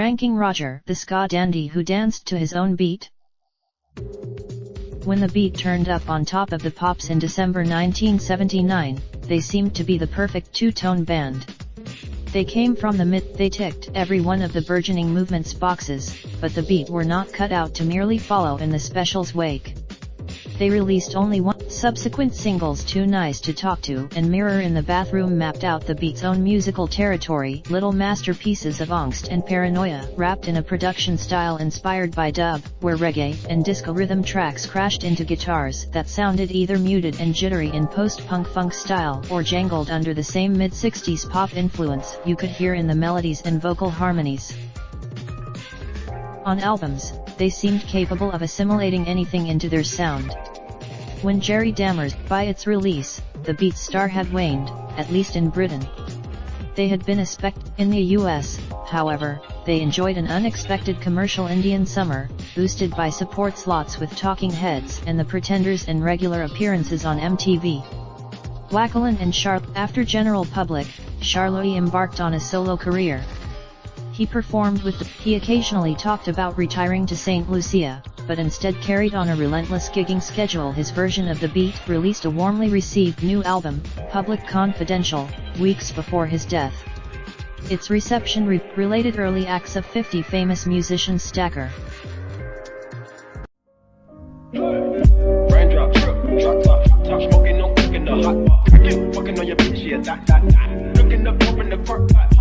Ranking Roger, the ska dandy who danced to his own beat. When the beat turned up on Top of the Pops in December 1979, they seemed to be the perfect two-tone band. They came from the mid, they ticked every one of the burgeoning movement's boxes, but the beat were not cut out to merely follow in the special's wake. They released only one. Subsequent singles Too Nice to Talk To and Mirror in the Bathroom mapped out the beat's own musical territory, little masterpieces of angst and paranoia, wrapped in a production style inspired by dub, where reggae and disco rhythm tracks crashed into guitars that sounded either muted and jittery in post-punk funk style or jangled under the same mid-60s pop influence you could hear in the melodies and vocal harmonies. On albums, they seemed capable of assimilating anything into their sound. When Jerry Dammers, by its release, the beat's star had waned, at least in Britain. They had been a in the US, however, they enjoyed an unexpected commercial Indian summer, boosted by support slots with Talking Heads and the Pretenders and regular appearances on MTV. Wakelin and after General Public, Charlotte embarked on a solo career. He performed with he occasionally talked about retiring to St. Lucia, but instead carried on a relentless gigging schedule. His version of the beat released a warmly received new album, Public Confidential, weeks before his death. Its reception related early acts of 50 famous musicians Stacker. Raindrop, drop top smoking, no cooking the hot pot. Fucking on your bitch, yeah, that. Looking up, open the park pot.